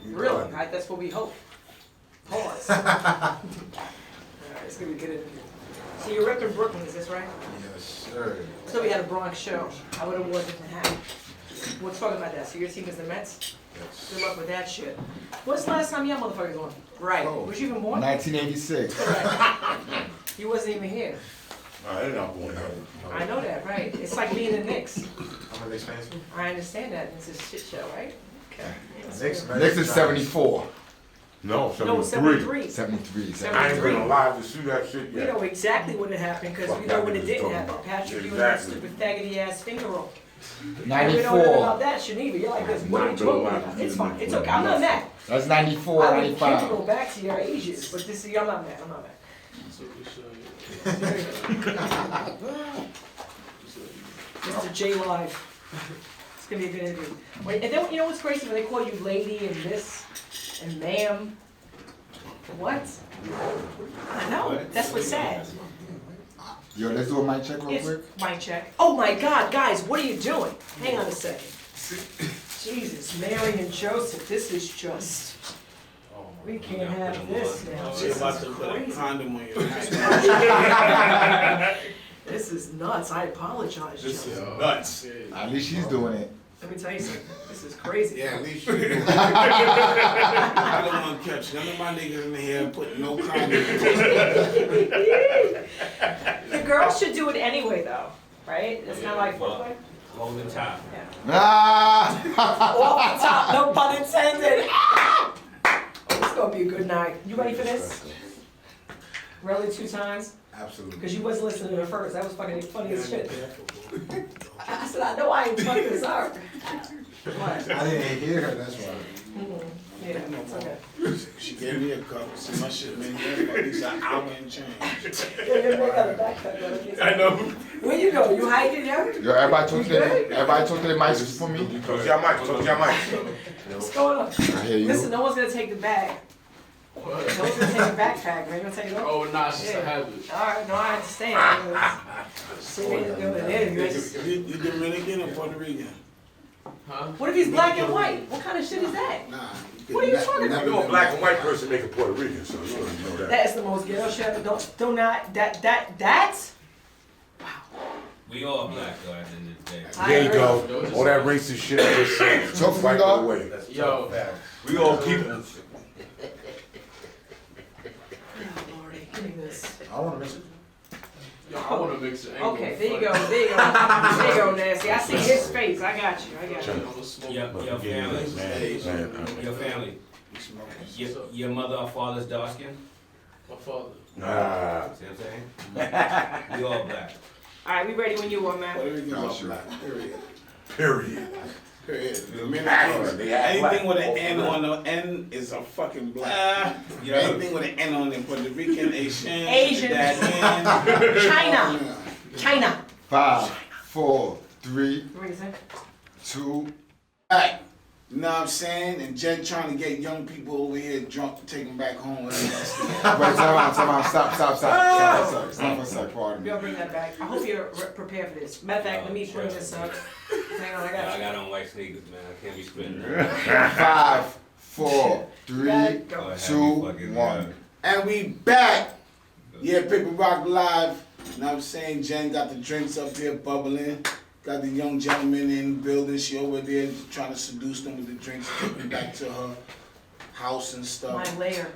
Really? That's what we hope. Pause. Alright, it's gonna be good interview. So you're repping Brooklyn, is this right? Yes, sir. So we had a Bronx show. I would have worn it in hat. We're talking about that. So your team is the Mets? Yes. Good luck with that shit. When's the last time y'all motherfuckers won? Right. Oh. Was you even born? 1986. Correct. You wasn't even here. They're not born here. I know that, right? It's like me and the Knicks. How many fans? I understand that. It's a shit show, right? Okay. Next is 74. No, No, 73. 73. 73. I ain't been alive to see that shit We yet. know exactly what had happened because we know when it didn't happen. Patrick, you and that stupid faggoty ass finger roll. And we don't know 94. about that shit either. You're like this. What are you talking about? It's fine. It's okay. I'm not mad. That's 94, I would kick to go 95. back to your ages, but this is, I'm not mad. I'm not mad. Mr. J Live. It's gonna be a good interview. Wait, and then you know what's crazy when they call you lady and this and ma'am? What? I know. That's what's sad. Yo, let's do a mic check real It's quick. mic check. Oh my God, guys, what are you doing? Hang on a second. Jesus, Mary and Joseph, this is just. We can't have this now. She's This about is to put a crazy. condom on your neck. This is nuts. I apologize, This is Joe. nuts. At least she's doing it. Let me tell you something. This is crazy. Yeah, at least you do. I don't want to catch none of my niggas in here putting no condom. The girls should do it anyway, though, right? It's kind of like foreplay. Over the top. Yeah. Ah! Off the top, no pun intended. Ah! Oh, it's gonna be a good night. You ready for this? Relly 2 times? Absolutely. Because you wasn't listening to it first. That was fucking funny as shit. I said, I know I ain't funny as her. What? I didn't hear her, that's why. Yeah, it's okay. She gave me a cup. See, my shit been here for at least an hour and change. Yeah, they got a backpack on it. I know. Where you go? You hiking, yeah? Yo, everybody talk to the mics for me. Talk to your mic, talk to your mic. What's going on? I hear you. Listen, no one's gonna take the bag. No one's gonna take the backpack, man. You gonna take it off? Oh, nah, it's just a habit. Alright, no, I understand. See, they doing it anyways. You Dominican or Puerto Rican? Huh? What if he's black and white? What kind of shit is that? Nah. What are you talking about? You know a black and white person make a Puerto Rican, so you already know that. That is the most ghetto shit. Do not, that's? We all black, though, at the end of the day. I There you agree. go. All that racist shit I just said. Talk for me, Wipe it dog. away. Yo, We all keep it. Oh, Lordy, give me this. I want to miss it. yo, I want to mix it. Okay, there you go, there you go. There you go, Nasty. I see his face. I got you, I got you. Your family. Your family. Your mother or father's dark skin? My father. Nah. See what I'm saying? We all black. Alright, we ready when you are, man. Puerto Ricans Oh, are sure. black. Period. Period. Period. Accurate. They act Anything black. with an N on the N is a fucking black. Anything with an N on it, Puerto Rican, Asian, Asian. China. China. 5, 4, 3, What do you say? 2. Back. You know what I'm saying? And Jen trying to get young people over here drunk to take them back home. Wait, time out. Stop for a sec. Pardon me. We'll bring that back. I hope you're prepared for this. Matter of fact, let me bring this up. Hang on, I I got you. got on white sneakers, man. I can't be spitting. 5, 4, 3, Go ahead, go. 2, 1. And we back. Yeah, Paper Rock Live. You know what I'm saying? Jen got the drinks up here bubbling. Got the young gentleman in the building. She over there trying to seduce them with the drinks, take them back to her house and stuff. My layer.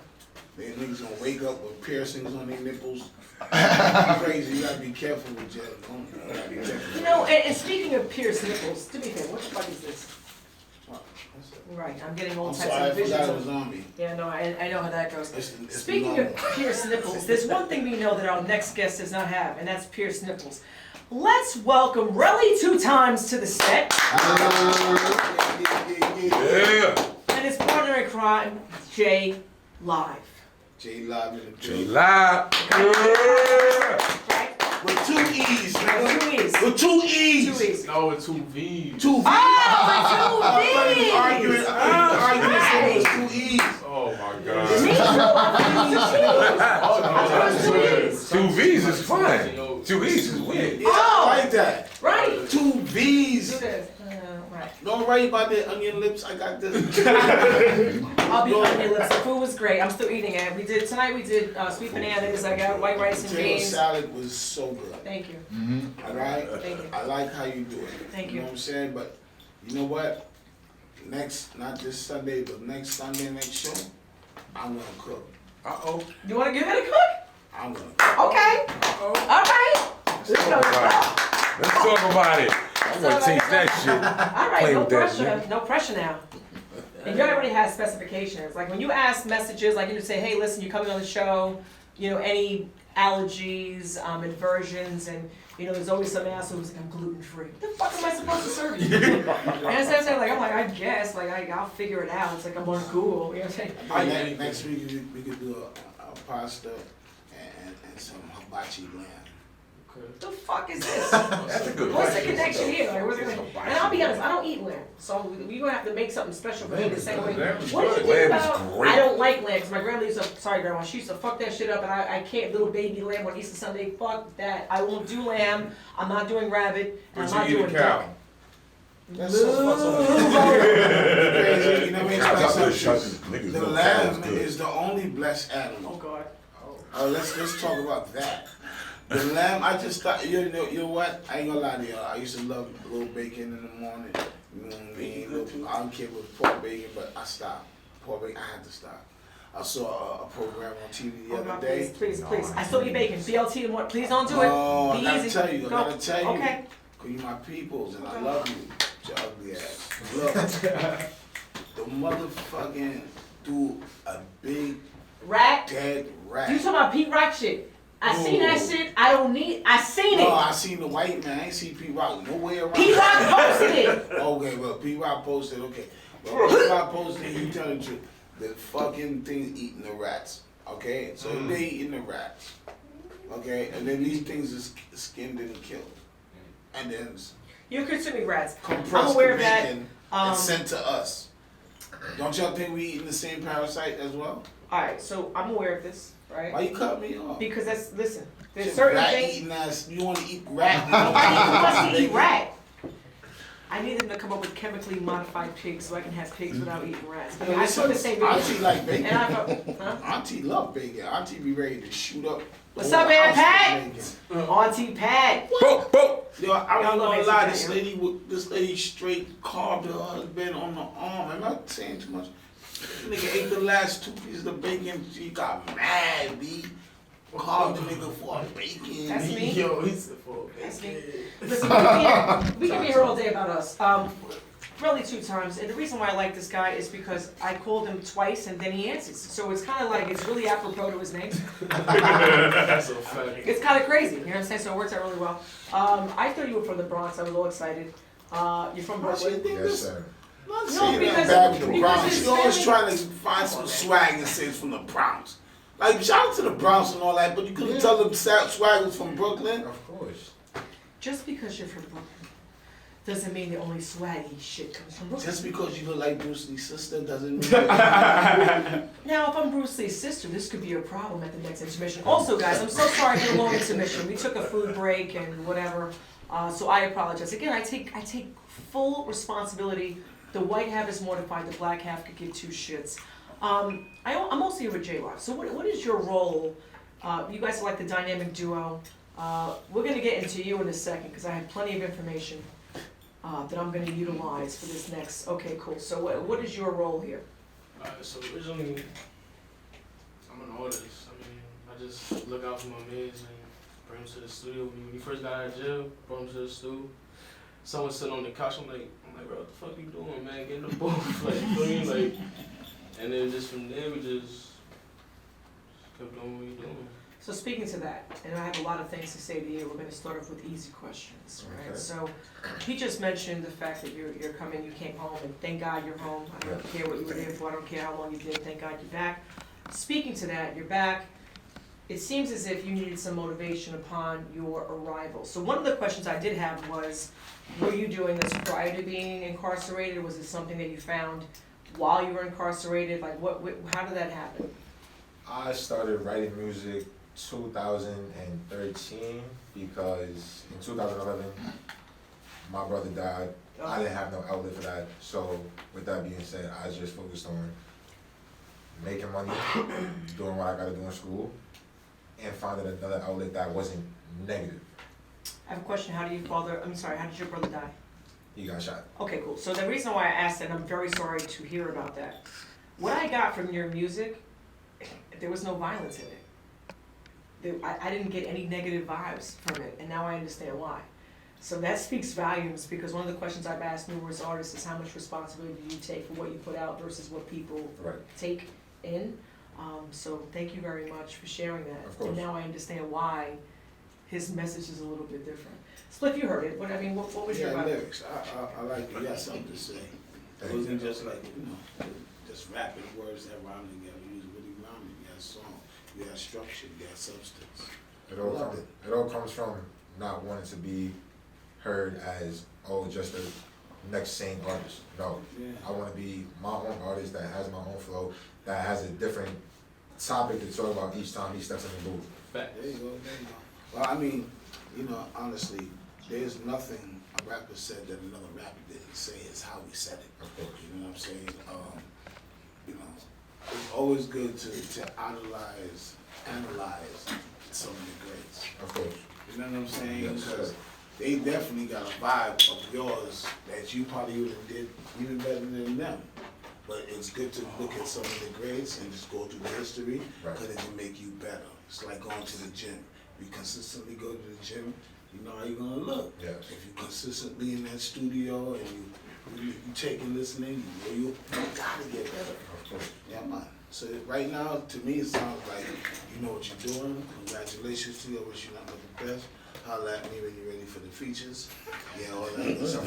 They niggas gonna wake up with piercings on their nipples. Crazy. You gotta be careful with Jen. You gotta be careful. You know, and speaking of pierced nipples, to be fair, what the fuck is this? Right, I'm getting all I'm types sorry, I of visions. forgot it was on me. Yeah, no, I know how that goes. It's Speaking of pierced nipples, there's one thing we know that our next guest does not have, and that's pierced nipples. Let's welcome Relly 2 times to the set, Yeah. and his partner in crime, J Live. J Live in the J building. Live. Yeah. Right? With 2 E's, nigga. 2 E's. With 2 E's. 2 E's. No, with 2 V's. 2 V's. Oh, Argument. Argument said it was 2 E's. Oh my with 2 god. E's. 2 V's is fine. 2 E's is weird. Yeah, I like that. Right? 2 V's. Do this. Right. Don't worry about the onion lips. I got this. I'll be on your lips. The food was great. I'm still eating it. Tonight we did sweet bananas. I got white rice and Potato beans. salad was so good. Thank you. All right? Thank you. I like how you do it. Thank You you. know what I'm saying? But you know what? Not this Sunday, but next Sunday, next show, I'm gonna cook. Uh-oh. You want to give it a cook? I'm gonna cook. Okay. Uh-oh. All right. Let's talk about it. Let's talk about it. I want to taste that shit. All right. Play No with that, pressure. man. No pressure now. And you already have specifications. Like when you ask messages, like you say, hey, listen, you're coming on the show, you know, any allergies, aversions, and you know, there's always some asshole who's like, I'm gluten free. What the fuck am I supposed to serve you? And instead of like, I'm like, I guess, like I'll figure it out. It's like I'm on Google. You know what I'm saying? Next week we could do a pasta and some hibachi lamb. What the fuck is this? That's a good What's the question. connection here? Like, what's the connection? And I'll be honest, I don't eat lamb, so we're gonna have to make something special for me the same way. Lamb is What good. do you think Lamb is about? great. I don't like lamb because my grandma used to. Sorry, grandma, she used to fuck that shit up, and I can't. Little baby lamb on Easter Sunday, fuck that. I won't do lamb. I'm not doing rabbit. And But I'm not you eat a doing cow. duck. That's so crazy. You know what I mean? Cows It's are like good. some- Niggas The know lamb cows good. is the only blessed Oh animal. God. Let's talk about that. The lamb, I just thought, you know what? I ain't gonna lie to y'all. I used to love a little bacon in the morning. You know what I mean? I don't care with pork bacon, but I stopped. Pork bacon, I had to stop. I saw a program on TV the Oh other God, day. please. I still eat bacon. BLT and what? Please don't do it. Oh, I Be gotta easy. tell you, I Go. gotta tell you. Okay. Cause you my peoples and I Okay. love you, your ugly ass. Look, the motherfucking threw a big Rat. dead rat. You talking about Pete Rock shit? I seen that Ooh. shit. I don't need. I seen No, it. I seen the white man. I ain't seen Pete Rock nowhere around. Pete Rock posted it. Okay, well, Pete Rock posted, okay. Well, Pete Rock posted, you tell the truth. The fucking thing eating the rats, okay? So they eating the rats, okay? And then these things is skinned and killed. And then You're consuming rats. compressed I'm aware the of that. bacon and sent to us. Don't y'all think we eating the same parasite as well? All right, so I'm aware of this, right? Why you cut me off? Because there's Shit, certain rat things. eating ass, you want to eat rat? Nobody wants to eat rat. I need them to come up with chemically modified pigs so I can have pigs without eating rats. I mean, I saw the same video. Auntie like bacon. And I thought, huh? Auntie love bacon. Auntie be ready to shoot up. What's the up, whole man, house Pat? with bacon. Auntie Pat. Boom, boom. Yo, I Y'all ain't love gonna Auntie lie, Pat, this lady straight carved her husband on the arm. I'm not saying too much. Nigga ate the last 2 pieces of bacon. She got mad, B. Carved the nigga for bacon. That's me. Yo, he's the full. That's me. Listen, we can be here all day about us. Really 2 times, and the reason why I like this guy is because I called him twice and then he answers. So it's kind of like, it's really apropos to his name. That's a fact. It's kind of crazy, you know what I'm saying? So it works out really well. I thought you were from the Bronx, I was all excited. You're from Brooklyn? Yes, sir. Not No, saying because- that bad with the because Bronx. his She always family- trying to find some swag and say it's from the Bronx. Like, shout out to the Bronx and all that, but you couldn't tell them swag was from Brooklyn. Of course. Just because you're from Brooklyn doesn't mean the only swaggy shit comes from Brooklyn. Just because you look like Bruce Lee's sister doesn't mean Now, if I'm Bruce Lee's sister, this could be a problem at the next intermission. Also, guys, I'm so sorry for the long intermission. We took a food break and whatever, so I apologize. Again, I take full responsibility. The white half is mortified, the black half could give 2 shits. I'm also here with J-Live. So what is your role? You guys are like the dynamic duo. We're gonna get into you in a second, because I have plenty of information that I'm gonna utilize for this next. Okay, cool. So what is your role here? So originally, I'm an artist. I mean, I just look out for my mans and bring them to the studio. When we first got out of jail, brought them to the studio. Someone sitting on the couch, I'm like, bro, what the fuck you doing, man? Get in the booth, like, you know what I mean? Like, and then just from there, we just kept doing what we doing. So speaking to that, and I have a lot of things to say to you, we're gonna start off with easy questions, right? Okay. So, he just mentioned the fact that you're coming, you came home, and thank God you're home. I don't care what you were there for, I don't care how long you did, thank God you're back. Speaking to that, you're back. It seems as if you needed some motivation upon your arrival. So one of the questions I did have was, were you doing this prior to being incarcerated? Was it something that you found while you were incarcerated? Like, how did that happen? I started writing music 2013 because in 2011 my brother died. I didn't have no outlet for that. So with that being said, I just focused on making money, doing what I gotta do in school, and finding another outlet that wasn't negative. I have a question, how did your brother die? He got shot. Okay, cool. So the reason why I asked that, and I'm very sorry to hear about that. What I got from your music, there was no violence in it. I didn't get any negative vibes from it, and now I understand why. So that speaks volumes, because one of the questions I've asked numerous artists is how much responsibility do you take for what you put out versus what people take in. So thank you very much for sharing that. Of course. And now I understand why his message is a little bit different. Spliff, you heard it. What was your vibe? Lyrics. I like it. You got something to say. It wasn't just like, just rapping words that rhyme together. You was really rhyming. You had song. You had structure. You had substance. It all comes from not wanting to be heard as, just a next same artist. No, I want to be my own artist that has my own flow, that has a different topic to talk about each time he steps in the booth. There you go. Well, I mean, honestly, there's nothing a rapper said that another rapper didn't say. It's how we said it. Of course. You know what I'm saying? It's always good to analyze some of the greats. Of course. You know what I'm saying? Yes, Because they definitely got a vibe of yours that you probably would have did even better than them. But it's good to look at some of the greats and just go through the history, because it can make you better. It's like going to the gym. You consistently go to the gym, you know how you're gonna look. Yes. If you consistently in that studio and you taking listening, you gotta get better. Of course. Yeah, man. So right now, to me, it sounds like you know what you're doing. Congratulations to you. I wish you nothing but the best. Holla at me when you're ready for the features. Yeah, all that good stuff.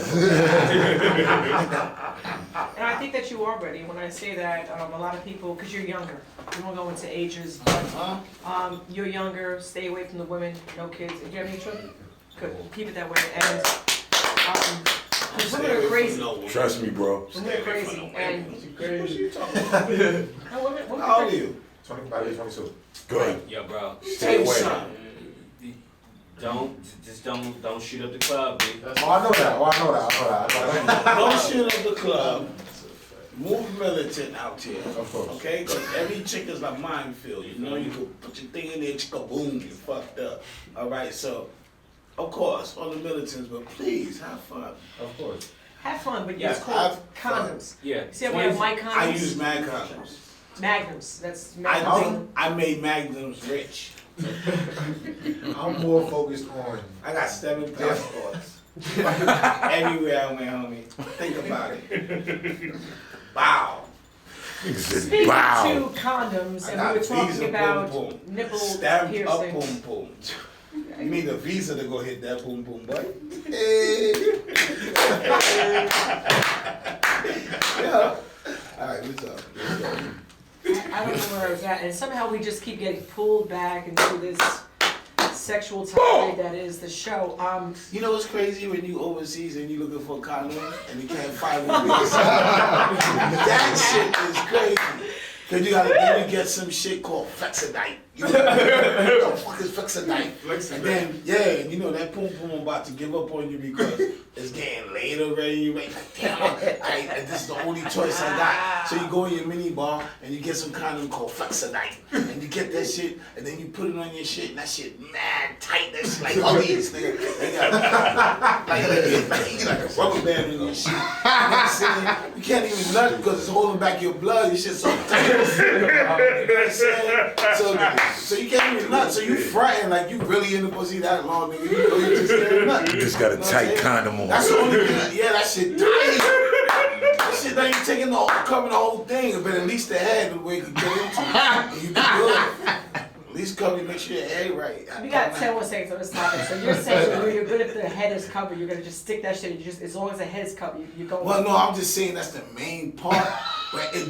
And I think that you are ready. When I say that, a lot of people, because you're younger, we won't go into ages, but you're younger, stay away from the women, no kids. Do you have any children? Good, keep it that way. And women are crazy. Trust me, bro. Women are crazy. And What are you talking about? no, women How are old are crazy. you? 25, 22. Good. Yo, bro. Stay away. Don't shoot up the club, B. I know that. Don't shoot up the club. Move militant out here. Of course. Okay? Because every chick is a minefield. You know, you could put your thing in there, chicka boom, you fucked up. Alright, so, of course, all the militants, but please, have fun. Of course. Have fun, but Yeah, use cold condoms. Yeah. See how we have mic condoms? I use Mag condoms. Magnums. That's I Magnums. think I made Magnums rich. I'm more focused on. I got 7 passports. Everywhere I went, homie. Think about it. Wow. Speaking Wow. to condoms, I and got we were talking visa, about boom, boom. nipple Stamped up, piercings. boom, boom. You need a visa to go hit that boom, boom, boy. Hey. Yeah. All right, what's up? Let's go. I don't know where I was at, and somehow we just keep getting pulled back into this sexual tirade that is the show. You know what's crazy when you overseas and you looking for a condom and you can't find one? That shit is crazy. Cause you gotta then you get some shit called Flexidite. You know what the fuck is Flexidite? And then and you know that boom boom about to give up on you because it's getting late already. You like damn, this is the only choice I got. So you go in your mini bar and you get some condom called Flexidite, and you get that shit, and then you put it on your shit, and that shit mad tight. That shit like huggies, nigga. They got like a rubber band in your shit. You know what I'm saying? You can't even nut because it's holding back your blood. Your shit's so tight. You know what I'm saying? So you can't even nut. So you fronting like you really in the pussy that long, nigga. You know you just can't nut. You just got a tight condom on. That's the only thing. Yeah, that shit tight. That shit ain't taking covering the whole thing, but at least the head the way you can get into it. And you be good. At least cover, make sure your head right. We got 10 more seconds on this topic. So you're saying when you're good if the head is covered, you're gonna just stick that shit. You just as long as the head is covered, you're going. Well, no, I'm just saying that's the main part. But in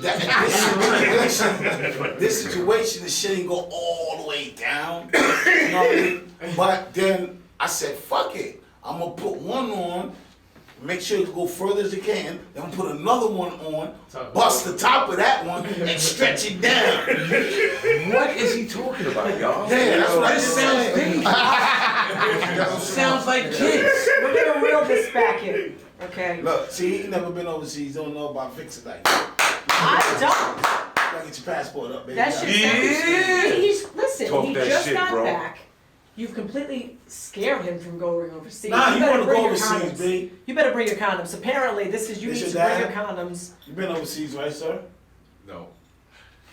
this situation, the shit ain't go all the way down. You know what I mean? But then I said, fuck it. I'm gonna put one on, make sure it go further as it can, then put another one on, bust the top of that one, and stretch it down. What is he talking about, y'all? Yeah, that's what I just said. Sounds like kids. We're gonna reel this back in, okay? Look, see, he never been overseas, don't know about Fixidite. I don't. Let me get your passport up, baby. That shit Yeah. listen, Talk he that just shit, got bro. back. You've completely scared him from going overseas. Nah, you better want to bring go your overseas, condoms. babe. You better bring your condoms. Apparently, this is you This need to your bring your dad? condoms. You been overseas, right, sir? No.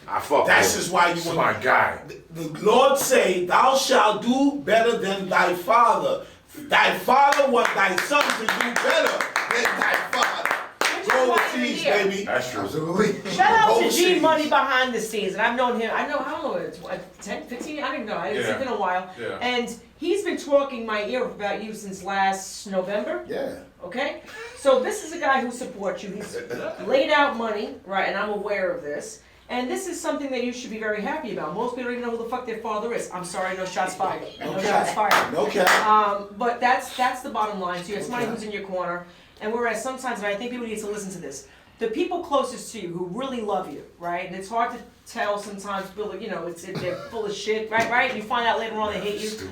I fuck That's with him. just why you He's want. my guy. The Lord say, "Thou shalt do better than thy father. Thy father want thy son to do better than thy father." Which is Go why you're overseas, here. baby. That's true. Absolutely. Shout out to G Overseas. Money behind the scenes, and I've known him. I don't know, it's what, 10, 15. I don't even know. It's Yeah. been a while. Yeah. And he's been talking my ear about you since last November. Yeah. Okay, so this is a guy who supports you. He's laid out money, right? And I'm aware of this. And this is something that you should be very happy about. Most people don't even know who the fuck their father is. I'm sorry, no shots fired. No shots fired. No cap. But that's the bottom line to you. It's somebody Okay. who's in your corner. And whereas sometimes, and I think people need to listen to this, the people closest to you who really love you, right? And it's hard to tell sometimes, you know, they're full of shit, right? Right? You find out later on they hate you.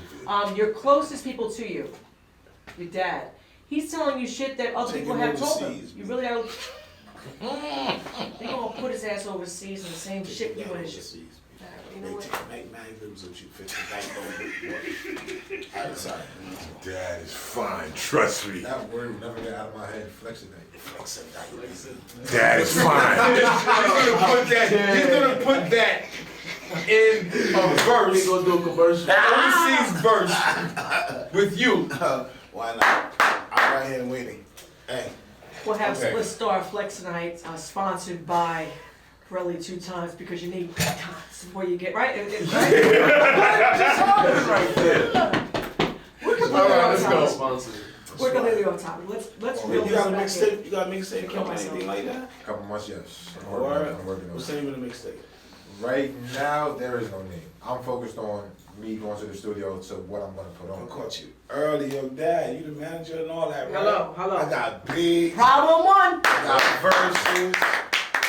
Your closest people to you, your dad, he's telling you shit that other Take people him have told him. overseas, You really gotta. They gonna put his ass overseas in the same shit you and his shit. You know what? Make magnums with you, 50 I'm sorry. Dad is fine. Trust me. That word will never get out of my head. Flexing Dad is fine. He's gonna put that in a verse. We gonna do a commercial. Overseas verse with you. Why not? I'm right here waiting. Hey. We'll have Okay. Split Star Flexonite sponsored by Relly 2 times because you need condoms before you get right. Right there. We're completely All right, off let's topic. go. Sponsored. We're completely off topic. Let's reel You this got a back in. mixtape? You got a mixtape? Kill Or myself. anything like that? Couple months, yes. I'm Or working on what's it. the name of the mixtape? Right now, there is no name. I'm focused on me going to the studio to what I'm gonna put I on. caught you early, your dad. You the manager and all that, right? Hello. I got big. Problem one. I got verses.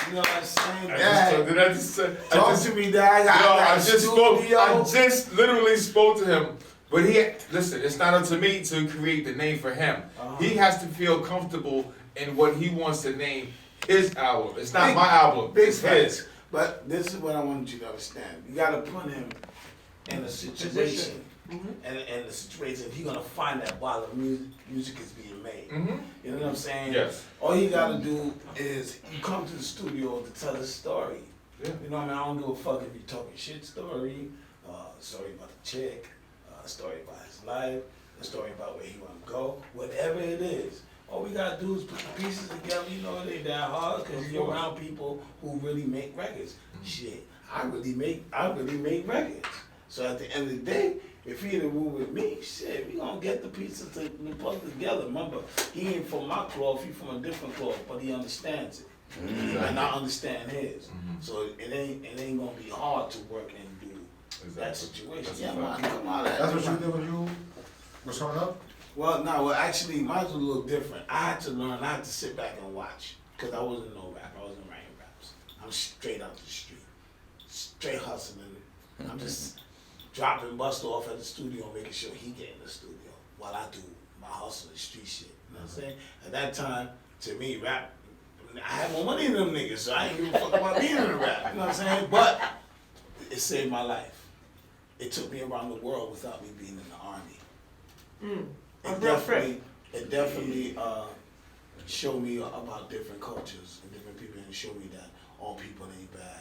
You know what I'm saying? Dad, Did I just say? talk to me, Dad. I I just just literally spoke to him. But listen, it's not up to me to create the name for him. He has to feel comfortable in what he wants to name his album. It's not my album, Big it's facts. his. But this is what I wanted you to understand. You gotta put him in a situation. And the situation, he's gonna find that while the music is being made. You know what I'm saying? Yes. All you gotta do is you come to the studio to tell a story. Yeah. You know what I mean? I don't give a fuck if you're talking shit story, story about the chick, a story about his life, a story about where he wanna go, whatever it is. All we gotta do is put the pieces together. You know, it ain't that hard because you're around people who really make records. Shit, I really make records. So at the end of the day, if he in the room with me, shit, we gonna get the pieces to put together. Remember, he ain't from my cloth, he from a different cloth, but he understands it. And I understand his. So it ain't gonna be hard to work and do that situation. That's Yeah, a man, fact. come on. That's what you did when you was coming up? Well, actually, mine was a little different. I had to learn, I had to sit back and watch, because I wasn't no rapper, I wasn't writing raps. I'm straight out the street, straight hustling. I'm just dropping Buster off at the studio, making sure he get in the studio, while I do my hustle and street shit, you know what I'm saying? At that time, to me, rap, I had more money than them niggas, so I ain't give a fuck about being in the rap, you know what I'm saying? But it saved my life. It took me around the world without me being in the army. It definitely showed me about different cultures and different people, and showed me that all people ain't bad.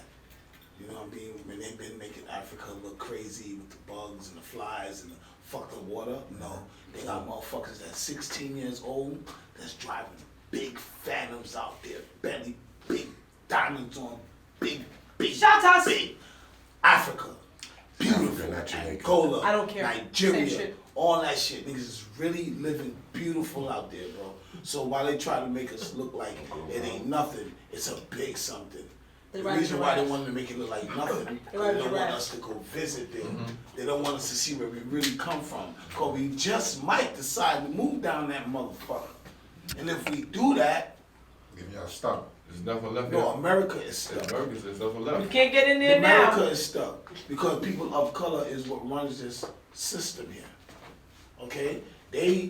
You know what I mean? When they've been making Africa look crazy with the bugs and the flies and the fucked up water, no. They got motherfuckers that's 16 years old that's driving big phantoms out there, belly, big diamonds on, big, Shout outs. big Africa. Beautiful. not Jamaica. Angola, I don't care. Nigeria, Same shit. all that shit. Niggas is really living beautiful out there, bro. So while they try to make us look like it ain't nothing, it's a big something. They The ride reason why they giraffes. wanted to make it look like nothing, They they ride don't want giraffes. us to go visit there. They don't want us to see where we really come from. Cause we just might decide to move down that motherfucker. And if we do that, Give y'all stuck. There's nothing left no, here. America is stuck. There's nothing You left. can't get in there America now. is stuck because people of color is what runs this system here. Okay, they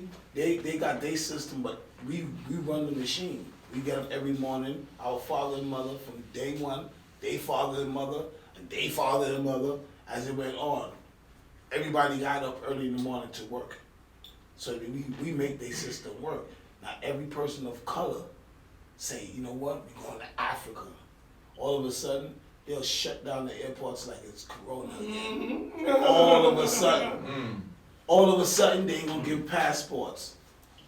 got their system, but we run the machine. We get up every morning. Our father and mother from day one they father and mother, and they father and mother, as it went on. Everybody got up early in the morning to work. So that we make their system work. Now every person of color say, you know what, we're going to Africa. All of a sudden, they'll shut down the airports like it's Corona again. All of a sudden, they ain't gonna give passports.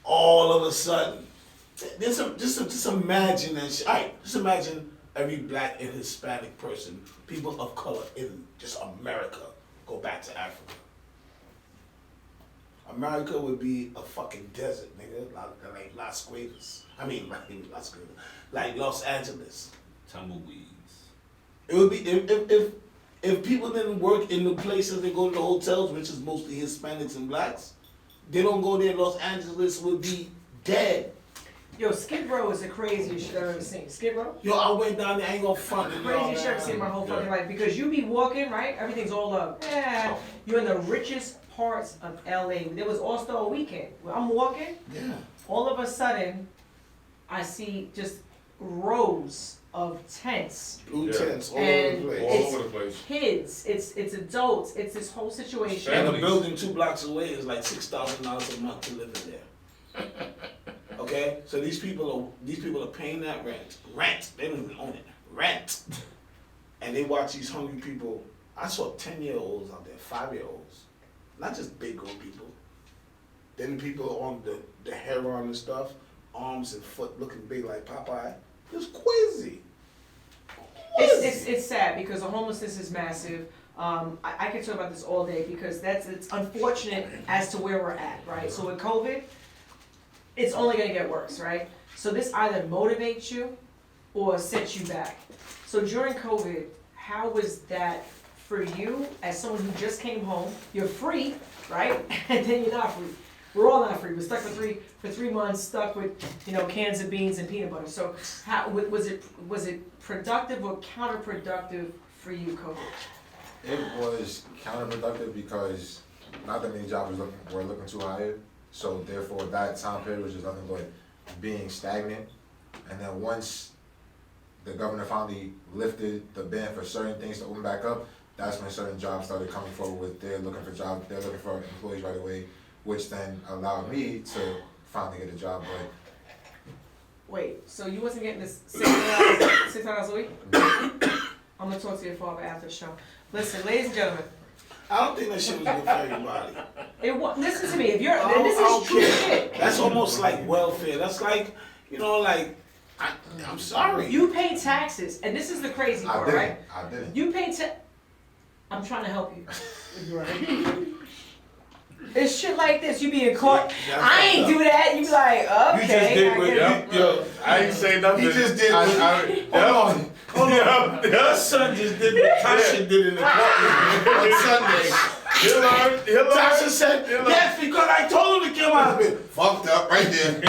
All of a sudden. Just imagine that shit. Alright, just imagine every black and Hispanic person, people of color in just America, go back to Africa. America would be a fucking desert, nigga, like Las Vegas. Like Los Angeles. Tumbleweeds. It would be if people didn't work in the places they go to the hotels, which is mostly Hispanics and blacks, they don't go there. Los Angeles would be dead. Yo, Skid Row is the craziest shit I've ever seen. Skid Row? Yo, I went down there, I ain't gonna front it. Craziest shit I've ever seen in my whole fucking life. Because you be walking, right? Everything's all up. Yeah. You're in the richest parts of LA. There was All-Star Weekend. Where I'm walking, Yeah. all of a sudden, I see just rows of tents. Blue Yeah. tents all And over the All place. it's over the place. kids, it's adults, it's this whole situation. And a Families. building 2 blocks away is like $6,000 a month to live in there. Okay, so these people are paying that rent. They don't even own it. Rent, and they watch these hungry people. I saw 10-year-olds out there, 5-year-olds, not just big old people. Then people on the heroin and stuff, arms and foot looking big like Popeye. It's crazy. It's sad because the homelessness is massive. I can talk about this all day because it's unfortunate as to where we're at, right? So with COVID, it's only gonna get worse, right? So this either motivates you or sets you back. So during COVID, how was that for you as someone who just came home? You're free, right? And then you're not free. We're all not free. We're stuck for 3 months, stuck with cans of beans and peanut butter. So how was it productive or counterproductive for you, COVID? It was counterproductive because not that many jobs were looking to hire, so therefore that time period was just nothing but being stagnant. And then once the governor finally lifted the ban for certain things to open back up, that's when certain jobs started coming forward with they're looking for employees right away, which then allowed me to finally get a job. But Wait, so you wasn't getting this 6 hours a week? I'm gonna talk to your father after the show. Listen, ladies and gentlemen, I don't think that shit was good for everybody. listen to me. If you're, I and this don't is true care. shit. That's almost like welfare. That's like, I'm sorry. You pay taxes, and this is the crazy I part, didn't. right? I didn't. You pay I'm trying to help you. It's shit like this. You be in court. That's I ain't do that. You be like, okay. You just did I what get it. Yo, I ain't say nothing. He just did Hold on. Your son just did what Tasha did in the courtroom on Sunday. He'll learn. Tasha said, yes, because I told him to kill my husband. Fucked up right there.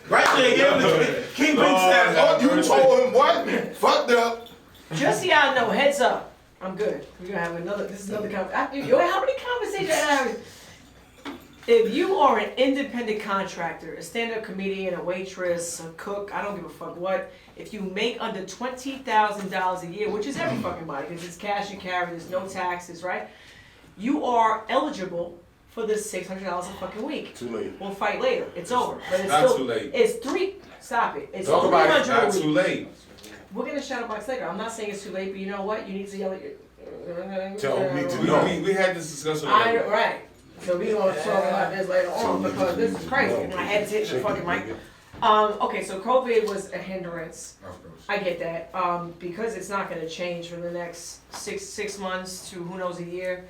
Right there, gave him the kingpin status. Oh, you told him what? Fucked up. Just so y'all know, heads up. I'm good. We're gonna have this is another conversation. How many conversations I have? If you are an independent contractor, a stand-up comedian, a waitress, a cook, I don't give a fuck what, if you make under $20,000 a year, which is every fucking body, because it's cash you carry, there's no taxes, right? You are eligible for this $600 a fucking week. Too late. We'll fight later. It's over. But it's Not still, too late. Stop it. It's Talk about it. $300 Not a week. too late. We're gonna shadow box later. I'm not saying it's too late, but you know what? You need to yell at your. Tell me to We had this discussion already. Right. So we gonna talk about this later on because this is crazy. My head's hitting the fucking mic. Okay, so COVID was a hindrance. Of course. I get that. Because it's not gonna change for the next six months to who knows a year.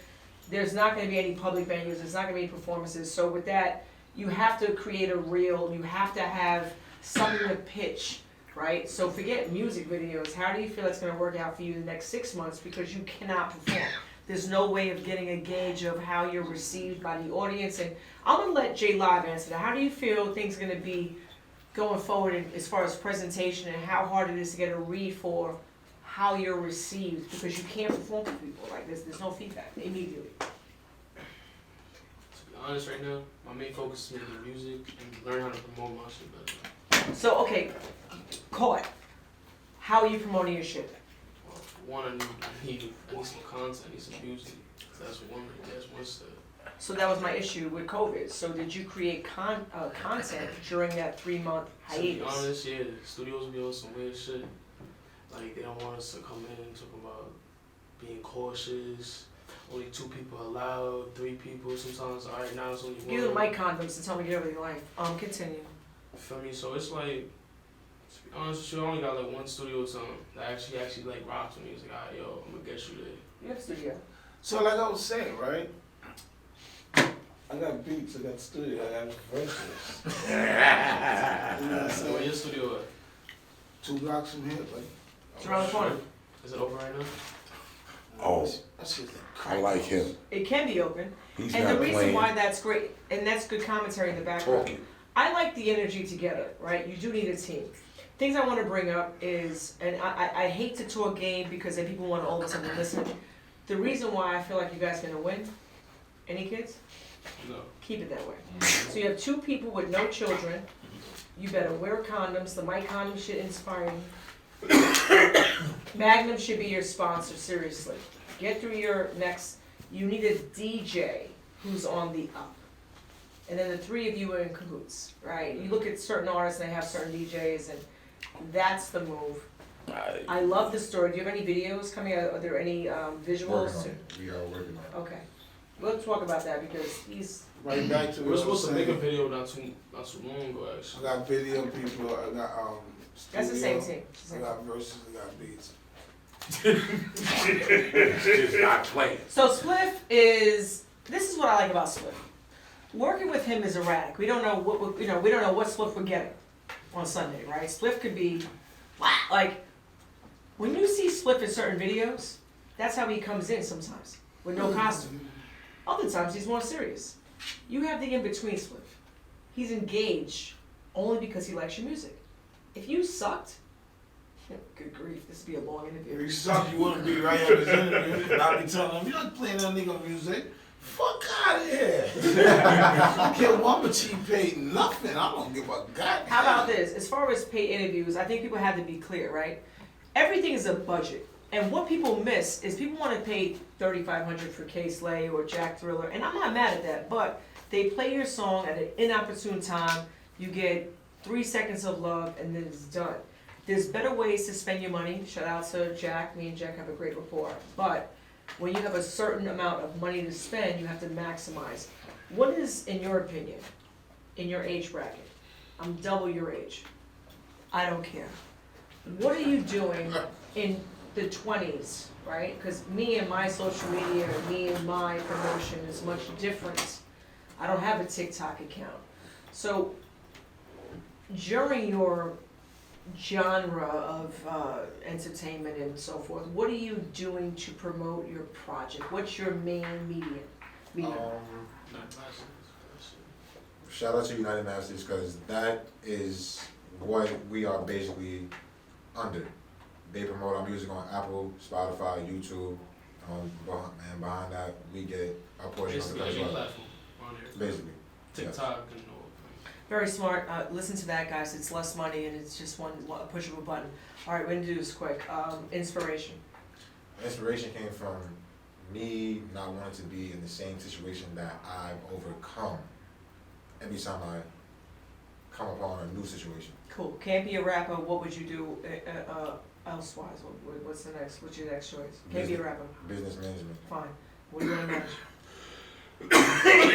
There's not gonna be any public venues. There's not gonna be any performances. So with that, you have to create a reel. You have to have something to pitch. Right? So forget music videos. How do you feel it's going to work out for you the next 6 months because you cannot perform? There's no way of getting a gauge of how you're received by the audience. And I'm going to let J Live answer that. How do you feel things are going to be going forward as far as presentation and how hard it is to get a read for how you're received because you can't perform for people? Like there's no feedback immediately. To be honest right now, my main focus is making music and learn how to promote my shit better. So, okay, caught. How are you promoting your shit? one, I need some content, I need some music. That's one step. So that was my issue with COVID. So did you create content during that 3-month To be hiatus? honest, yeah, studios be on some weird shit. Like, they don't want us to come in and talk about being cautious. Only 2 people allowed, 3 people sometimes. All right, now it's only 1. Give them my condoms to tell me everything like. Continue. Feel me? So it's like, to be honest with you, I only got like 1 studio time that actually like rocks with me. It's like, alright, yo, I'm gonna get you there. You have a studio. So like I was saying, right? I got beats, I got studio, I got verses. You know what I'm So where saying? your studio at? 2 blocks from here, buddy. It's around the corner. Is it open right now? Oh. That's just I like him. It can be open. He's And not the reason playing. why that's great, and that's good commentary in the background. Talking. I like the energy together, right? You do need a team. Things I want to bring up is, and I hate to talk game because then people want to all of a sudden listen. The reason why I feel like you guys are going to win, any kids? No. Keep it that way. So you have 2 people with no children. You better wear condoms. The mic condom should inspire you. Magnum should be your sponsor, seriously. Get through your next, you need a DJ who's on the up. And then the 3 of you are in cahoots, right? You look at certain artists and they have certain DJs and that's the move. I love the story. Do you have any videos coming out? Are there any visuals? Working on it. We are working on it. Okay. We'll talk about that because he's, right back to We were what I was supposed to make a saying. video not too long ago, I actually. got video people, I got that's the studio, same team. I got verses, I got beats. Just not playing. So Spliff is, this is what I like about Spliff. Working with him is erratic. We don't know what, we don't know what Spliff we're getting on Sunday, right? Spliff could be, like, when you see Spliff in certain videos, that's how he comes in sometimes, with no costume. Other times he's more serious. You have the in-between Spliff. He's engaged only because he likes your music. If you sucked, good grief, this would be a long If interview. you suck, you wouldn't be right here in this interview. And I'll be telling him, you're not playing that nigga music. Fuck out of here. I don't care what much he paid, nothing. I don't give a goddamn. How about this? As far as paid interviews, I think people have to be clear, right? Everything is a budget. And what people miss is people want to pay $3,500 for K-Slay or Jack Thriller, and I'm not mad at that, but they play your song at an inopportune time, you get 3 seconds of love, and then it's done. There's better ways to spend your money. Shout out to Jack. Me and Jack have a great rapport. But when you have a certain amount of money to spend, you have to maximize. What is, in your opinion, in your age bracket? I'm double your age. I don't care. What are you doing in the 20s, right? Because me and my social media, me and my promotion is much different. I don't have a TikTok account. So during your genre of entertainment and so forth, what are you doing to promote your project? What's your main medium? Not classic. Shout out to United Masters because that is what we are basically under. They promote our music on Apple, Spotify, YouTube, and behind that we get our portion of the Basically, every as well. platform on there. Basically. TikTok and all. Very smart. Listen to that, guys. It's less money and it's just one push of a button. All right, we're gonna do this quick. Inspiration. Inspiration came from me not wanting to be in the same situation that I've overcome every time I come upon a new situation. Cool. Can't be a rapper. What would you do elsewise? What's the next? What's your next choice? Can't be a rapper. Business management. Fine. What do you want to manage?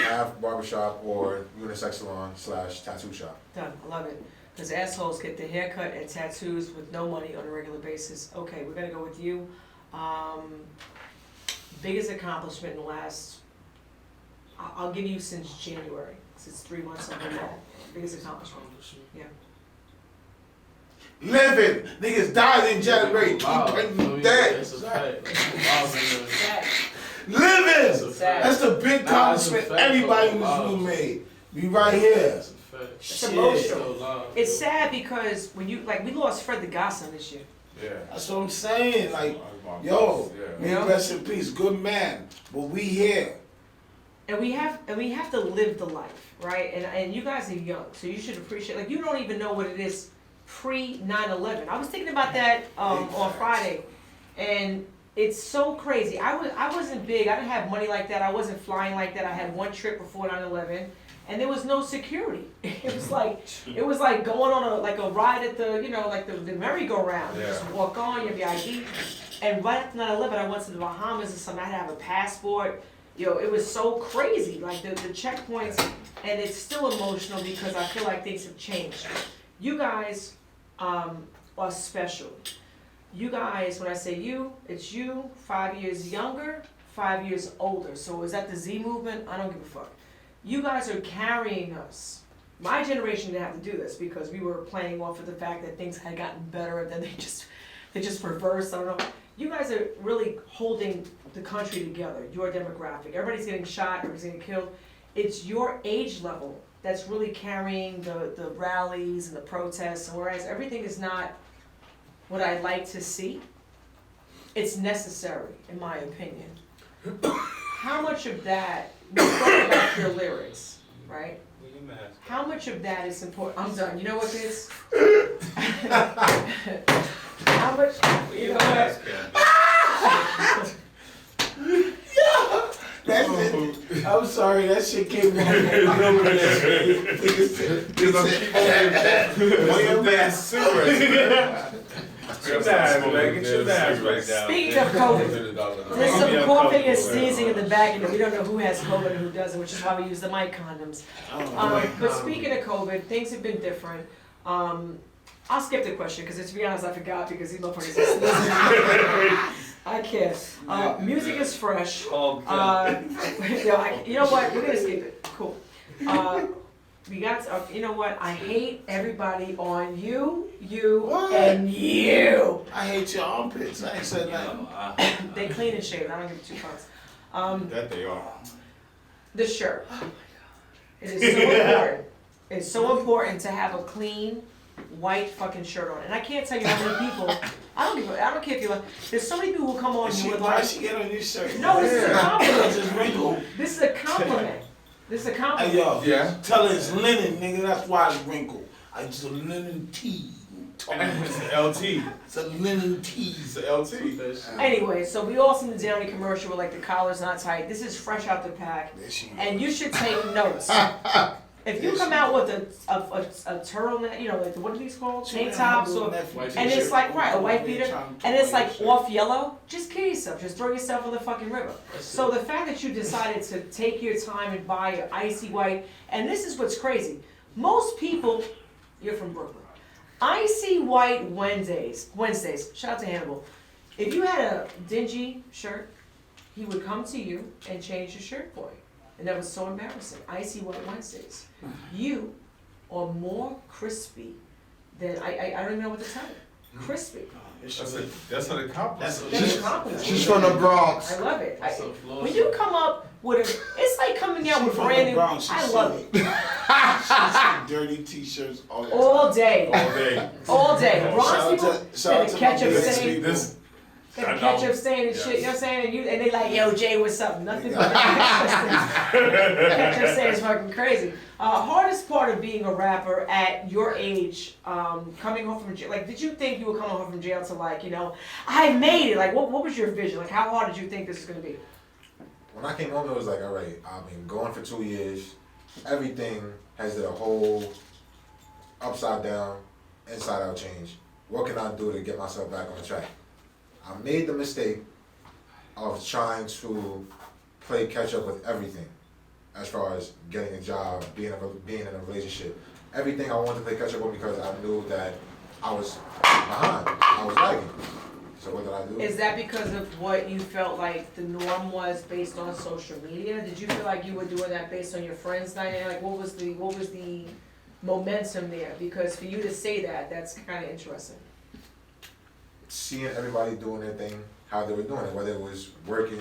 Have barbershop or unisex salon / tattoo shop. Done. I love it. Because assholes get the haircut and tattoos with no money on a regular basis. Okay, we're gonna go with you. Biggest accomplishment in the last, I'll give you since January, because it's 3 months of the biggest accomplishment. Yeah. Living! Niggas died in January. Keep putting that. That's a fact. Wow, man. Sad. Living! Sad. That's the big Nah, that's a accomplishment fact, everybody in though. this room made. We right here. That's a fact. It's Shit. emotional. It's sad because when you, like, we lost Fred the Godson this year. Yeah. That's what I'm saying. Like, yo, may Yeah. he rest in peace. Good man. But we here. And we have to live the life, right? And you guys are young, so you should appreciate, like, you don't even know what it is pre 9/11. I was thinking about that on Friday. And it's so crazy. I wasn't big. I didn't have money like that. I wasn't flying like that. I had one trip before 9/11, and there was no security. It was like going on a ride at the like the merry-go-round. You just walk on, you have your ID. And right after 9/11, I went to the Bahamas or something. I had to have a passport. It was so crazy. Like the checkpoints, and it's still emotional because I feel like things have changed. You guys are special. You guys, when I say you, it's you, 5 years younger, 5 years older. So is that the Z movement? I don't give a fuck. You guys are carrying us. My generation didn't have to do this because we were playing off of the fact that things had gotten better and then they just reversed. I don't know. You guys are really holding the country together, your demographic. Everybody's getting shot, everybody's getting killed. It's your age level that's really carrying the rallies and the protests, whereas everything is not what I'd like to see. It's necessary, in my opinion. How much of that, we spoke about your lyrics, right? How much of that is important? I'm done. You know what this? How much? You know what? That's it. I'm sorry, that shit came wrong. Speaking of COVID, there's some coughing and sneezing in the back, and we don't know who has COVID and who doesn't, which is why we use the mic condoms. But speaking of COVID, things have been different. I'll skip the question because, to be honest, I forgot because these motherfuckers are sneezing. I can't. Music is fresh. You know what? We're gonna skip it. Cool. We got. You know what? I hate everybody on you, and you. I hate your armpits. I ain't said nothing. They clean and shaved. I don't give 2 fucks. That they are. The shirt. It is so important. It's so important to have a clean, white fucking shirt on. And I can't tell you how many people. I don't care if you. There's so many people who come on you with Why like. she get on your shirt? No, this is a compliment. Just wrinkled. This is a compliment. This is a compliment. Hey yo, Yeah. tell her it's linen, nigga. That's why it's wrinkled. It's a linen tee. It's an LT. It's a linen tee. It's an LT. Anyway, so we all seen the Downey commercial where like the collar's not tight. This is fresh out the pack, and you should take notes. If you come out with a turtleneck, like what are these called? Tank tops, and it's like a white beater, and it's like off yellow, just kill yourself. Just throw yourself in the fucking river. So the fact that you decided to take your time and buy your icy white, and this is what's crazy. Most people, you're from Brooklyn. Icy white Wednesdays. Shout out to Hannibal. If you had a dingy shirt, he would come to you and change your shirt for you. And that was so embarrassing. Icy white Wednesdays. You are more crispy than I don't even know what to tell you. Crispy. That's an compliment. That's a compliment. She's from the Bronx. I love it. When you come up with it's like coming out with brand new. I love it. Dirty t-shirts all day. All day. Bronx people shout the ketchup out stain. Got ketchup stain and shit, you know what I'm saying? And they like, yo, Jay, what's up? Nothing but ketchup stain is fucking crazy. Hardest part of being a rapper at your age, coming home from jail, like, did you think you were coming home from jail to like, I made it? Like, what was your vision? Like, how hard did you think this was gonna be? When I came home, it was like, all right, I've been going for 2 years. Everything has did a whole upside down, inside out change. What can I do to get myself back on track? I made the mistake of trying to play catch up with everything, as far as getting a job, being in a relationship. Everything I wanted to play catch up with because I knew that I was behind, I was lagging. So what did I do? Is that because of what you felt like the norm was based on social media? Did you feel like you were doing that based on your friends' night? Like, what was the momentum there? Because for you to say that, that's kind of interesting. Seeing everybody doing their thing, how they were doing it, whether it was working,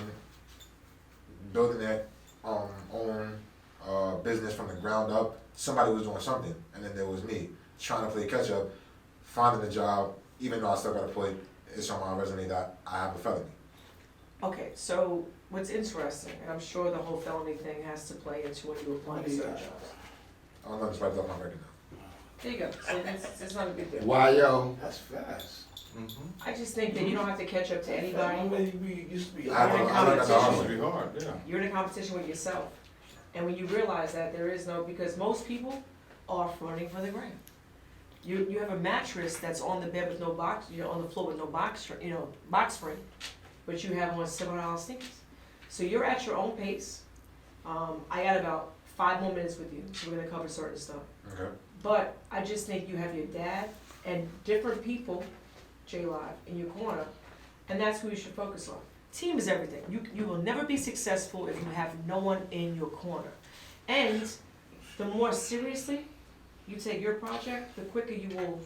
building their own business from the ground up, somebody was doing something, and then there was me trying to play catch up, finding a job, even though I still got to put it's on my resume that I have a felony. Okay, so what's interesting, and I'm sure the whole felony thing has to play into when you apply to certain jobs. I don't know, just wiped up my record now. There you go. So it's not a big deal. Why, yo? That's fast. I just think that you don't have to catch up to anybody. Maybe used to be. I learned that the hard It's way. be hard, yeah. You're in a competition with yourself. And when you realize that there is no, because most people are running for the gram. You have a mattress that's on the bed with no box, on the floor with no box, box spring, but you have on $7 sneakers. So you're at your own pace. I got about 5 more minutes with you, so we're gonna cover certain stuff. Okay. But I just think you have your dad and different people, J-Live, in your corner, and that's who you should focus on. Team is everything. You will never be successful if you have no one in your corner. And the more seriously you take your project, the quicker you will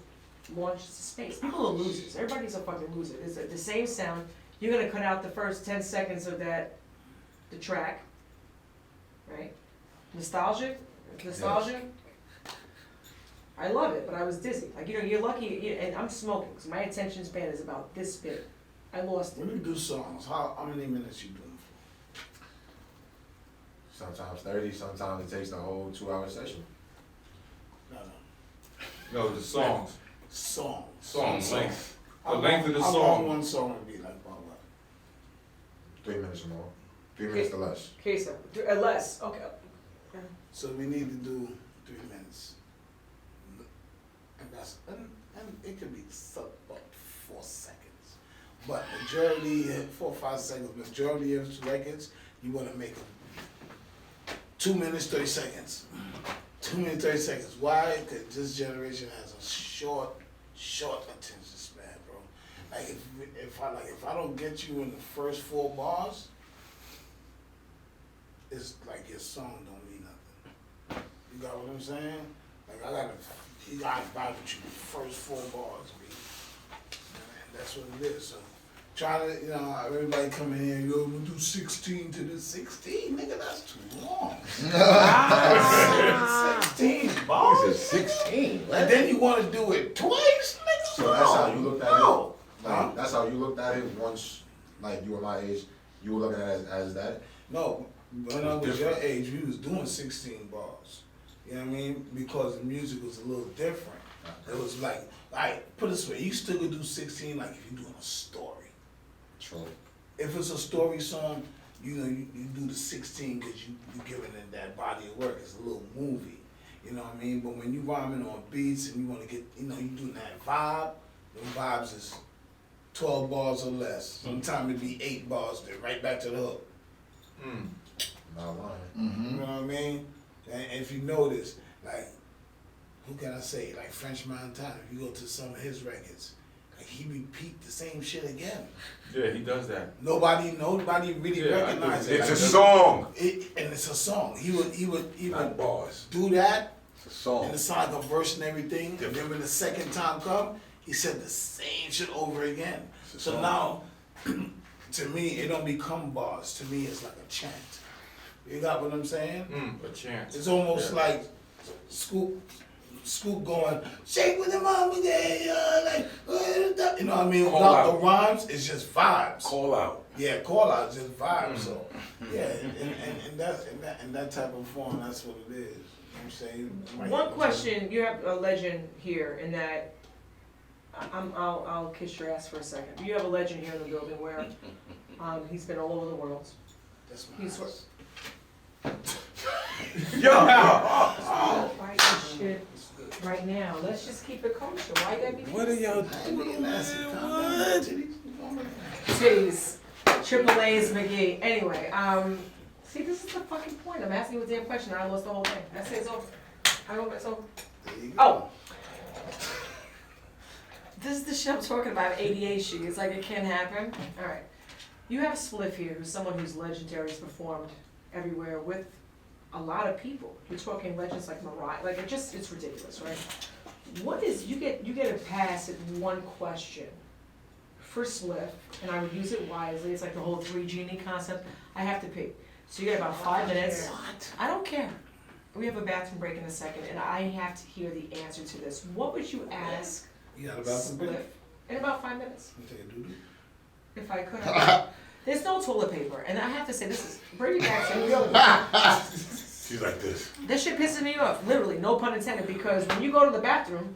launch to space. People are losers. Everybody's a fucking loser. It's the same sound. You're gonna cut out the first 10 seconds of the track, right? Nostalgic? I love it, but I was dizzy. Like, you're lucky, and I'm smoking, because my attention span is about this big. I lost it. When you do songs, how many minutes you doing for? Sometimes 30, sometimes it takes the whole 2-hour session. No, the songs. Song Length. The How length of the How long song. one song would be like, about what? 3 minutes or more. 3 minutes or less. Queso, less, okay. So we need to do 3 minutes. And it could be about 4 seconds. But majority, 4 or 5 seconds, majority of records, you wanna make them 2 minutes, 30 seconds. 2 minutes, 30 seconds. Why? Because this generation has a short attention span, bro. Like if I don't get you in the first 4 bars, it's like your song don't mean nothing. You got what I'm saying? Like you gotta vibe with you the first 4 bars, B. And that's what it is. So try to, everybody come in here, yo, we'll do 16 to the 16, nigga, that's too long. 16 bars. 16. And then you wanna do it twice, nigga? So that's how you looked at No. it? Like, that's how you looked at it once, like, you were my age, you were looking at it as that? No, when I was your age, we was doing 16 bars. You know what I mean? Because the music was a little different. It was like, put it this way, you still could do 16 like if you're doing a story. True. If it's a story song, you do the 16 because you're giving it that body of work. It's a little movie. You know what I mean? But when you rhyming on beats and you want to get, you doing that vibe, the vibes is 12 bars or less. Sometimes it'd be 8 bars, then right back to the hook. Not lying. You know what I mean? And if you notice, like, who can I say? Like French Montana, if you go to some of his records, like he repeat the same shit again. Yeah, he does that. Nobody really recognizes it. It's Like, a song. And it's a song. He would Not bars. do that, It's a and song. it's like a verse and everything. And then when the second time come, he said the same shit over again. It's a So song. now, to me, it don't become bars. To me, it's like a chant. You got what I'm saying? A chance. It's almost Yeah. like Scoop going, shake with the mama, like, you know what I mean? Call Without out. the rhymes, it's just vibes. Call out. Yeah, call out, just vibes. So, yeah, and that type of form, that's what it is. You know what I'm saying? One question, you have a legend here in that, I'll kiss your ass for a second. You have a legend here in the building where, he's been all over the world. That's my He's house. Right this shit right now. Let's just keep it kosher. Why you gotta be What are y'all I ain't being nasty. Calm down. titties? Triple A's McGee. Anyway, see, this is the fucking point. I'm asking you a damn question. I lost the whole thing. I say it's over. It's over. There you go. Oh. This is the shit I'm talking about, ADHD. It's like it can't happen. Alright. You have Spliff here, who's someone who's legendary, has performed everywhere with a lot of people. You're talking legends like Mariah, like it's ridiculous, right? What is, you get a pass at one question for Spliff, and I would use it wisely. It's like the whole 3 genie concept. I have to pee. So you get about 5 minutes. What? I don't care. We have a bathroom break in a second, and I have to hear the answer to this. What would you ask You got a bathroom break? Spliff in about 5 minutes? You take a doo-doo? If I could. There's no toilet paper, and I have to say, this is pretty bad. She's like this. This shit pisses me off, literally, no pun intended, because when you go to the bathroom,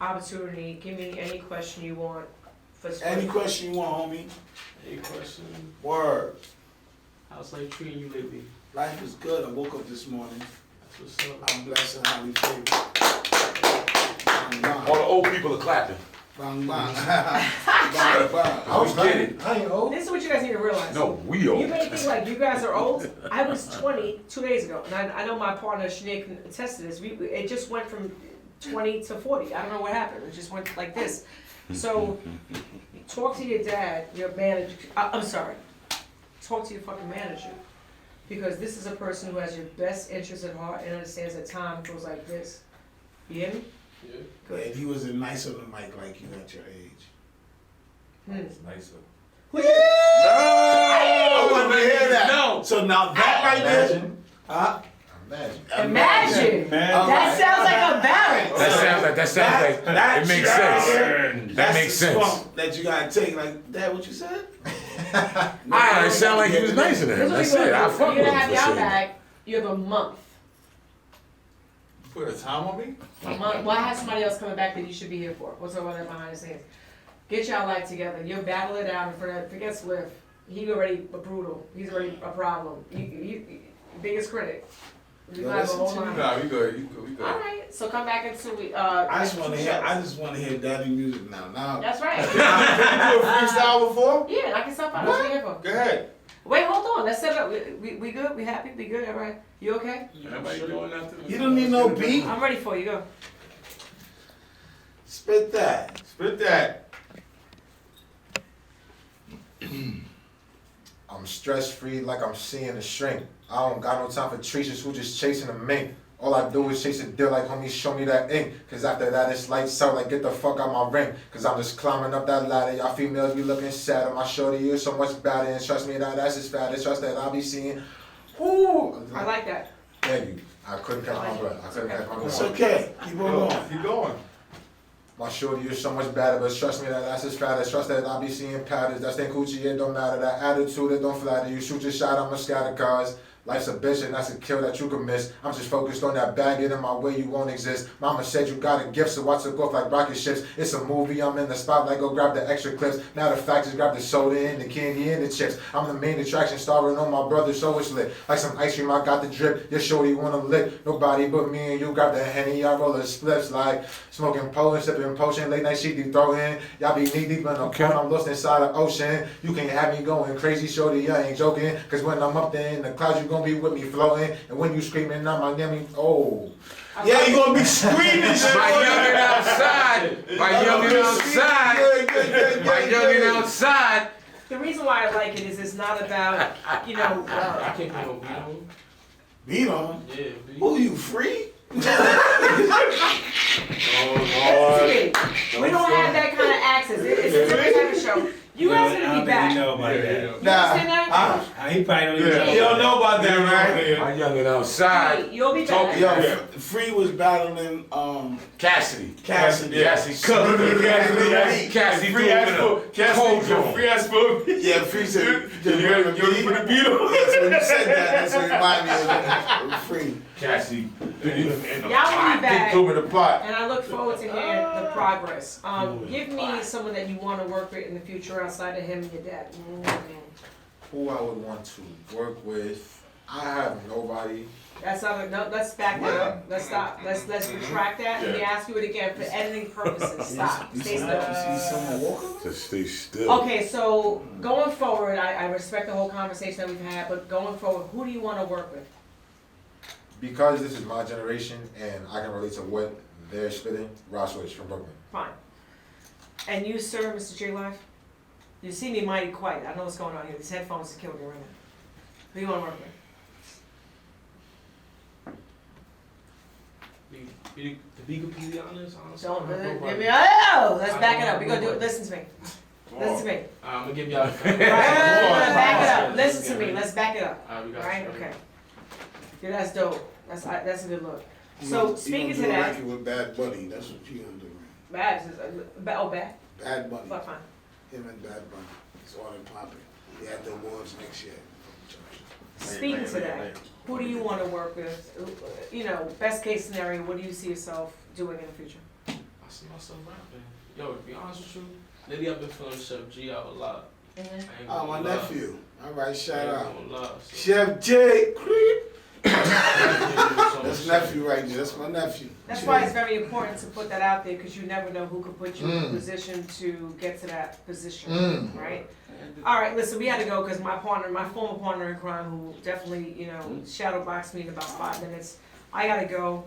opportunity. Give me any question you want. Any question you want, homie? Any question? Word. How's life treating you lately? Life is good. I woke up this morning. That's what's up. I'm blessed and highly favored. Bang, bang. All the old people are clapping. Bang, bang. Bang, bang. I was Get kidding. I ain't old. This is what you guys need to realize. No, we You old. may think like you guys are old. I was 20 2 days ago, and I know my partner Sinead can attest to this. It just went from 20 to 40. I don't know what happened. It just went like this. So, talk to your dad, your manager. I'm sorry. Talk to your fucking manager, because this is a person who has your best interest at heart and understands that time goes like this. You hear me? Yeah. Good. And he wasn't nice on the mic like you at your age. It's nicer. I wanted to hear that. No. So now that right there. Huh? Imagine. Imagine. That Alright. sounds like a balance. That sounds like, That it makes sense. That That makes the sense. swamp that you gotta take. Like, Dad, what you said? Ah, it sounded like he was nicer than him. This is That's what it. I you're fuck gonna with do. him You're gonna for have your saying that. bag. You have a month. Put a time on me? A month. Well, I have somebody else coming back that you should be here for. What's over there behind the scenes? Get y'all life together. You'll battle it out in front of. Forget Swift. He already a brutal. He's already a problem. You biggest critic. You Yo, have a listen whole to me. line. Nah, we good, we good. All right. So come back in 2 weeks. I just want to hear. I just want to hear daddy music now. Now. That's right. Did you do a freestyle before? Yeah, knock yourself out. That's what you're here for. Go ahead. Wait, hold on. Let's set it up. We good? We happy? We good? Everybody? You okay? Everybody doing nothing? You don't need no beat. I'm ready for you. Go. Spit that. Spit that. I'm stress free like I'm seeing a shrink. I don't got no time for treaches who just chasing a mink. All I do is chase a deal like homie, show me that ink. Cause after that it's lights out, like get the fuck out my ring. Cause I'm just climbing up that ladder. Y'all females be looking sad. My shorty is so much better. And trust me, that ass is fat. It's trust that I'll be seeing. Woo! I like that. Thank you. I couldn't catch my breath. I couldn't catch my It's breath. okay. Keep on going. Keep going. My shorty is so much better, but trust me, that ass is fatter. Trust that I'll be seeing patterns. That stink coochie, it don't matter. That attitude, it don't flatter. You shoot your shot, I'ma scatter cars. Life's a bitch and that's a kill that you can miss. I'm just focused on that bag, get in my way, you won't exist. Mama said you got a gift, so I took off like rocket ships. It's a movie, I'm in the spotlight, go grab the extra clips. Matter of fact, just grab the soda and the candy and the chips. I'm the main attraction, starring on my brother, so it's lit. Like some ice cream, I got the drip. Your shorty wanna lick. Nobody but me and you grab the Henny, I roll the spliffs like smoking Poland, sipping potion. Late night she deep throw in. Y'all be knee deep in the corner, I'm lost inside the ocean. You can't have me going crazy, shorty, I ain't joking. Cause when I'm up there in the clouds, you gon' be with me floating. And when you screaming out my name, oh. Yeah, you gonna be screaming. My youngin' outside. My youngin' outside. My youngin' outside. The reason why I like it is it's not about, you know, I can't put no beat on. Beat on. Yeah, beat. Who you free? we don't have that kind of access. It's a different type of show. You guys are gonna be back. know about that. You understand that? He probably don't even know. You don't know about that, right? My youngin' outside. Hey, you'll be Talk- back. Yo, Free was battling Cassidy. Cassidy. Cassidy. Cassidy. Free ass food. Free ass food. Yeah, Free said, You ready for the beat on? That's when you said that. That's what reminded me of Free. Cassidy. Y'all will be back. Throw him in the pot. And I look forward to hearing the progress. Give me someone that you want to work with in the future outside of him and your dad. Who I would want to work with. I have nobody. That's not a, no, let's back that up. Let's stop. Let's retract that. Let me ask you it again for editing purposes. Stop. Stay still. Just stay still. Okay, so going forward, I respect the whole conversation that we've had, but going forward, who do you want to work with? Because this is my generation and I can relate to what they're spitting, Ross Rich from Brooklyn. Fine. And you, sir, Mr. J Live? You see me mighty quiet. I know what's going on here. These headphones are killing me right now. Who do you want to work with? To be completely honest, Don't give me. Oh, let's back it up. We're gonna do it. Listen to me. Listen to me. I'm gonna give y'all. Right, back it up. Listen to me. Let's back it up. Alright, we got Right? you. Okay. Yeah, that's dope. That's a good look. So speaking to that, You with Bad Bunny. That's what you gonna do. bad. Bad. Bad Bunny. Fuck fine. Him and Bad Bunny. It's all in popping. They at the awards next year. Speaking to that, who do you want to work with? You know, best case scenario, what do you see yourself doing in the future? I see myself rapping. Yo, to be honest with you, lately I've been feeling Chef G out a lot. I ain't Oh, gonna my lie. nephew. All right, I shout ain't out. gonna lie, so- Chef J. So That's shit. nephew right there. That's my nephew. That's Jay. why it's very important to put that out there, because you never know who could put you in a position to get to that position, right? All right, listen, we had to go because my former partner in crime, who definitely, you know, shadow boxed me in about 5 minutes. I gotta go.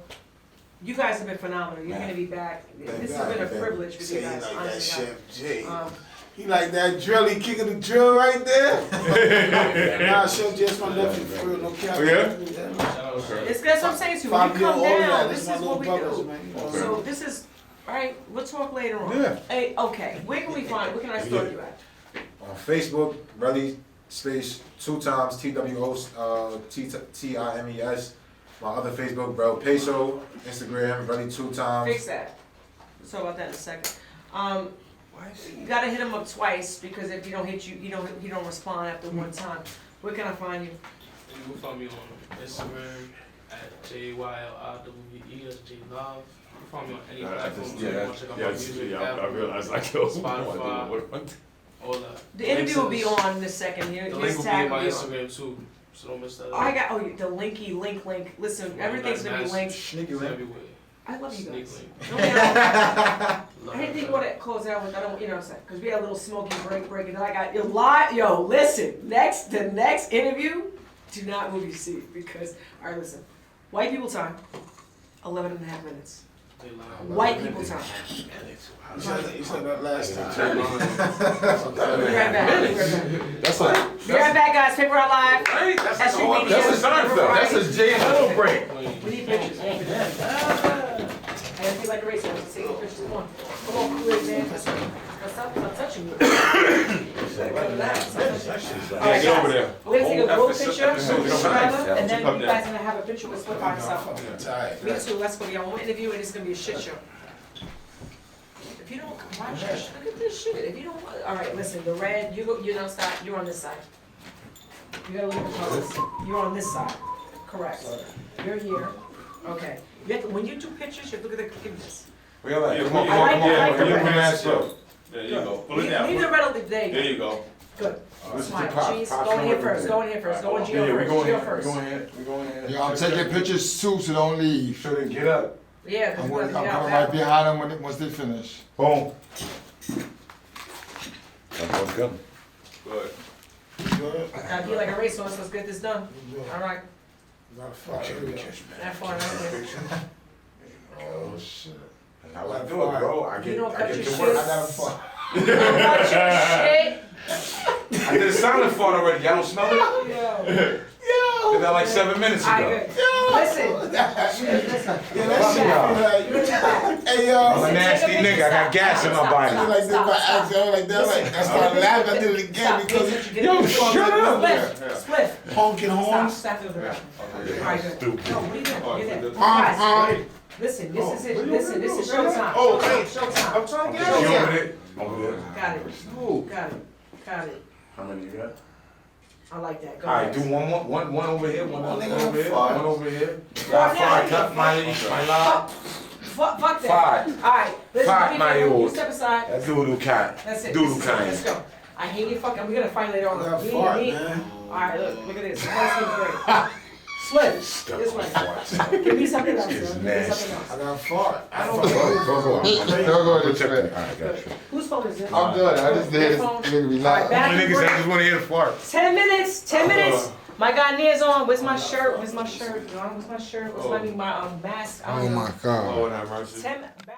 You guys have been phenomenal. You're gonna be back. This has been a privilege with you Say he guys, like that honestly. Chef J. God. He like that drill. He kicking the drill right there. Nah, Chef J, that's my nephew for real. No cap. Oh, yeah? Shout out to It's that's what I'm saying to you. When you 5 year come old down, lad, this that's is my what we little brothers, do. man. You know what I'm So this is, all right, we'll talk later on. Yeah. Hey, okay, where can we find, where can I start you at? On Facebook, Relly space 2 times TWOTIMES. My other Facebook, bro, Peso. Instagram, Relly 2 times. Fix that. We'll talk about that in a second. You gotta hit him up twice, because if you don't hit you don't respond after one time. Where can I find you? You can find me on Instagram at JYLIVVE, that's J Love. You can find me on any platform too. You wanna check out my music, I realized I killed Spotify, all that. The interview will be on in a second. The His link will be tag in will my be on. Instagram too, so don't miss that. Oh, I got, the link. Listen, everything's gonna be linked. Sneaky It's link. everywhere. I love you Sneak guys. link. Don't get out. Love I didn't think it. what it close out with. I don't, you know what I'm saying? Because we had a little smoky break, and then I got listen. The next interview, do not move your seat, because all right, listen. White people time, 11.5 minutes. They love White people time. You said that last time. Be right back. That's a Be right back, guys. Paper Rock Live. right. That's That's your media. a Seinfeld. That's a Jay Little break. We need pictures. And if you like to race, let's take the pictures. Come on, cool it, man. Stop touching me. Yeah, get over there. We're gonna take a group picture, Yeah, and then up you there. guys are gonna have a picture with Split Box stuff. I'm tired. Me too, let's go, yeah, one interview and it's gonna be a shit show. If you don't, watch this, look at this shit, if you don't, all right, listen, the red, you don't stop, you're on this side. You gotta look at the colors, you're on this side, correct. You're here, okay. You have to, when you do pictures, you have to look at the, give me this. Where you at? I like the red. There you go. Pull it Leave down. the red, there There you you go. go, good. This is Smile, the pop- cheese, pop go in here smoke first, go in here first, go in Gio Yeah, we first, going Gio here. We first. going here. We going here. Yeah, I'm taking pictures too, so don't leave. So then get up. Yeah, cause I'm we're coming gonna right get out behind them once they finish. Boom. Good. Good. Gotta be like a racehorse, let's get this done. All right, Gotta fuck you. have fun, right there. Oh shit. How I do it, bro? I You get, don't I cut get your to shit. work. I gotta fuck. Cut your shit. I did a silent fart already. Y'all don't smell it? Yo. Did that like 7 minutes All ago. right, good. Listen. Listen. Yeah, that shit feel like, hey yo. I'm a nasty nigga. I got gas in my body. I like this by accident. I like that. Like, I started laughing. I did it again because Yo, shut up. Split. honking Stop, horns. stop doing that. All right, good. No, what are you doing? Get that. Honk, Guys, listen, this is it. Listen, this is showtime. Oh, Showtime. I'm trying to get Showtime. you over there. Over there. Got it. Got it. Got it. How many you got? I like that. Go All right, ahead. do one over here, one over here, Five. one over here. Five. Five, cut my lob. Fuck that. Five. All right, listen, Five, keep my it. You old. step aside. That doodle cat. That's it. Doodle This is it. kind. Let's go. I hate you fucking. We're gonna fight later on. I got Me, fart, me. man. All right, look at this. This seems great. Split. This way. Give me something else. This is Give me nasty. something else. I got fart. I don't Go, know. go. This way. Alright, got you. Whose phone is this? I'm good. I just did it. Your phone? Nigga be All right, loud. back Only and niggas break. that just wanna hear the fart. 10 minutes. 10 minutes. My guy Nia's on. Where's my shirt? Where's my shirt? Where's my shirt? Where's my mask? I Oh don't know. my God. Oh, that mercy. 10.